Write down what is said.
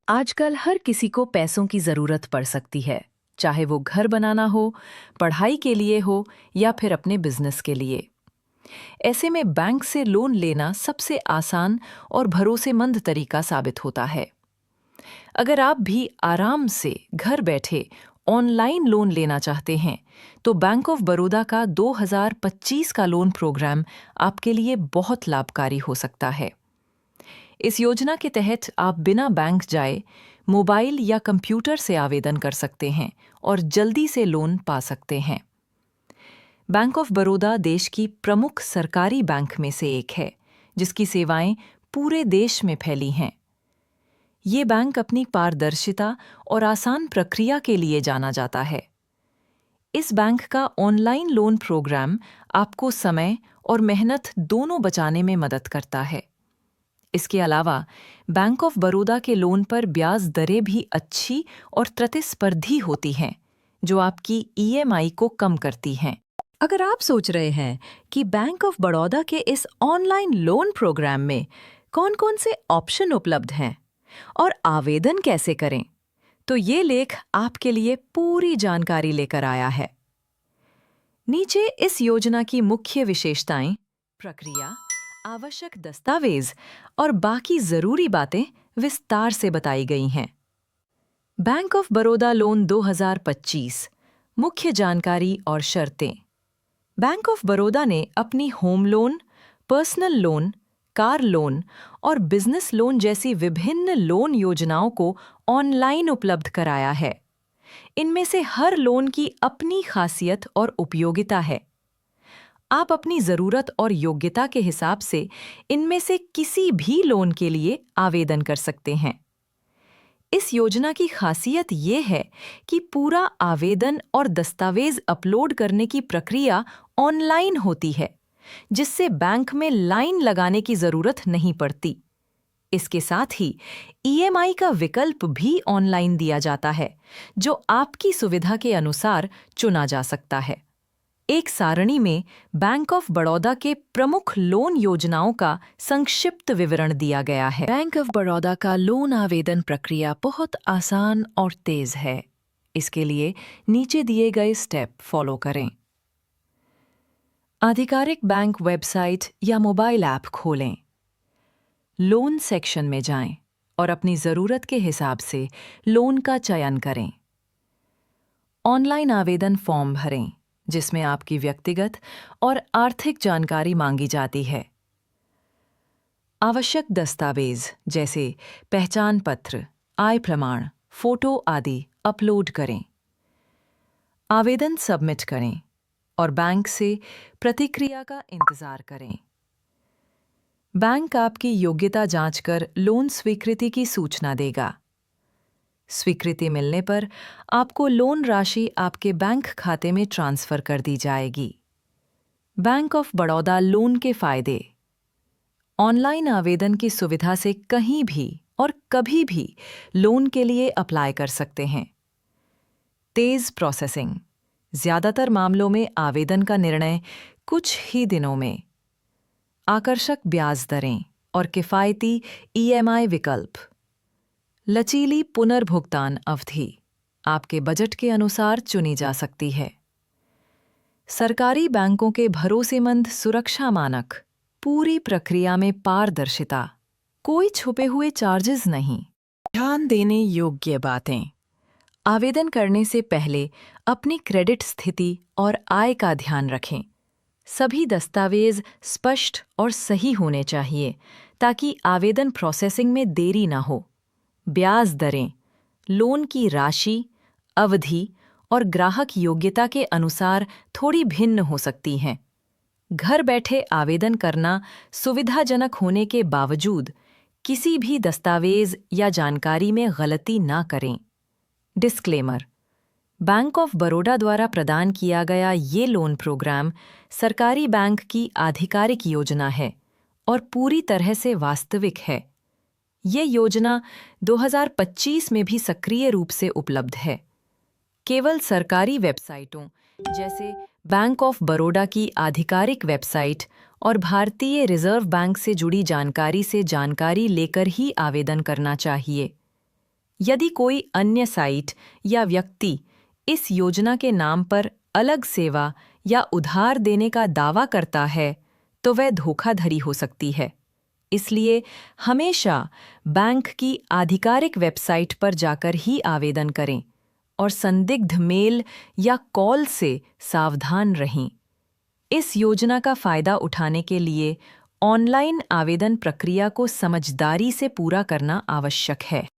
आजकल हर किसी को पैसों की ज़रूरत पड़ सकती है, चाहे वो घर बनाना हो, पढ़ाई के लिए हो या फिर अपने बिजनेस के लिए। ऐसे में बैंक से लोन लेना सबसे आसान और भरोसेमंद तरीका साबित होता है। अगर आप भी आराम से घर बैठे ऑनलाइन लोन लेना चाहते हैं, तो बैंक ऑफ बड़ौदा का 2025 का लोन प्रोग्राम आपके लिए बहुत लाभकारी हो सकता है। इस योजना के तहत आप बिना बैंक जाए मोबाइल या कंप्यूटर से आवेदन कर सकते हैं और जल्दी से लोन पा सकते हैं। बैंक ऑफ बड़ौदा देश की प्रमुख सरकारी बैंक में से एक है, जिसकी सेवाएं पूरे देश में फैली हैं। ये बैंक अपनी पारदर्शिता और आसान प्रक्रिया के लिए जाना जाता है। इस बैंक का ऑनलाइन लोन प्रोग्राम आपको समय और मेहनत दोनों बचाने में मदद करता है। इसके अलावा बैंक ऑफ बड़ौदा के लोन पर ब्याज दरें भी अच्छी और प्रतिस्पर्धी होती हैं, जो आपकी ईएमआई को कम करती हैं। अगर आप सोच रहे हैं कि बैंक ऑफ बड़ौदा के इस ऑनलाइन लोन प्रोग्राम में कौन-कौन से ऑप्शन उपलब्ध हैं और आवेदन कैसे करें, तो ये लेख आपके लिए पूरी जानकारी लेकर आया है। नीचे इस योजना की मुख्य विशेषताएं, प्रक्रिया, आवश्यक दस्तावेज और बाकी जरूरी बातें विस्तार से बताई गई हैं। बैंक ऑफ बड़ौदा लोन 2025 मुख्य जानकारी और शर्तें। बैंक ऑफ बड़ौदा ने अपनी home loan, personal loan, car loan और बिजनेस लोन जैसी विभिन्न लोन योजनाओं को ऑनलाइन उपलब्ध कराया है। इनमें से हर लोन की अपनी खासियत और उपयोगिता है। आप अपनी जरूरत और योग्यता के हिसाब से इनमें से किसी भी लोन के लिए आवेदन कर सकते हैं। इस योजना की खासियत ये है कि पूरा आवेदन और दस्तावेज अपलोड करने की प्रक्रिया ऑनलाइन होती है, जिससे बैंक में लाइन लगाने की जरूरत नहीं पड़ती। इसके साथ ही ईएमआई का विकल्प भी ऑनलाइन दिया जाता है, जो आपकी सुविधा के अनुसार चुना जा सकता है। एक सारणी में बैंक ऑफ बड़ौदा के प्रमुख लोन योजनाओं का संक्षिप्त विवरण दिया गया है। बैंक ऑफ बड़ौदा का लोन आवेदन प्रक्रिया बहुत आसान और तेज है। इसके लिए नीचे दिए गए स्टेप फॉलो करें। आधिकारिक बैंक वेबसाइट या मोबाइल ऐप खोलें। लोन सेक्शन में जाएं और अपनी जरूरत के हिसाब से लोन का चयन करें। ऑनलाइन आवेदन फॉर्म भरें, जिसमें आपकी व्यक्तिगत और आर्थिक जानकारी मांगी जाती है। आवश्यक दस्तावेज जैसे पहचान पत्र, आय प्रमाण, फोटो आदि अपलोड करें। आवेदन सबमिट करें और बैंक से प्रतिक्रिया का इंतजार करें। बैंक आपकी योग्यता जांचकर लोन स्वीकृति की सूचना देगा। स्वीकृति मिलने पर आपको लोन राशि आपके बैंक खाते में ट्रांसफर कर दी जाएगी। बैंक ऑफ बड़ौदा लोन के फायदे। ऑनलाइन आवेदन की सुविधा से कहीं भी और कभी भी लोन के लिए अप्लाई कर सकते हैं। तेज प्रोसेसिंग। ज्यादातर मामलों में आवेदन का निर्णय कुछ ही दिनों में। आकर्षक ब्याज दरें और किफायती ईएमआई विकल्प। लचीली पुनर्भुगतान अवधि आपके बजट के अनुसार चुनी जा सकती है। सरकारी बैंकों के भरोसेमंद सुरक्षा मानक। पूरी प्रक्रिया में पारदर्शिता, कोई छुपे हुए चार्जेस नहीं। ध्यान देने योग्य बातें। आवेदन करने से पहले अपनी क्रेडिट स्थिति और आय का ध्यान रखें। सभी दस्तावेज स्पष्ट और सही होने चाहिए, ताकि आवेदन प्रोसेसिंग में देरी ना हो। ब्याज दरें, लोन की राशि, अवधि और ग्राहक योग्यता के अनुसार थोड़ी भिन्न हो सकती हैं। घर बैठे आवेदन करना सुविधाजनक होने के बावजूद किसी भी दस्तावेज या जानकारी में गलती ना करें। डिस्क्लेमर: बैंक ऑफ बड़ौदा द्वारा प्रदान किया गया ये लोन प्रोग्राम सरकारी बैंक की आधिकारिक योजना है और पूरी तरह से वास्तविक है। ये योजना 2025 में भी सक्रिय रूप से उपलब्ध है। केवल सरकारी वेबसाइटों जैसे बैंक ऑफ बड़ौदा की आधिकारिक वेबसाइट और भारतीय रिजर्व बैंक से जुड़ी जानकारी से जानकारी लेकर ही आवेदन करना चाहिए। यदि कोई अन्य साइट या व्यक्ति इस योजना के नाम पर अलग सेवा या उधार देने का दावा करता है, तो वह धोखाधड़ी हो सकती है। इसलिए हमेशा बैंक की आधिकारिक वेबसाइट पर जाकर ही आवेदन करें और संदिग्ध मेल या कॉल से सावधान रहें। इस योजना का फायदा उठाने के लिए ऑनलाइन आवेदन प्रक्रिया को समझदारी से पूरा करना आवश्यक है।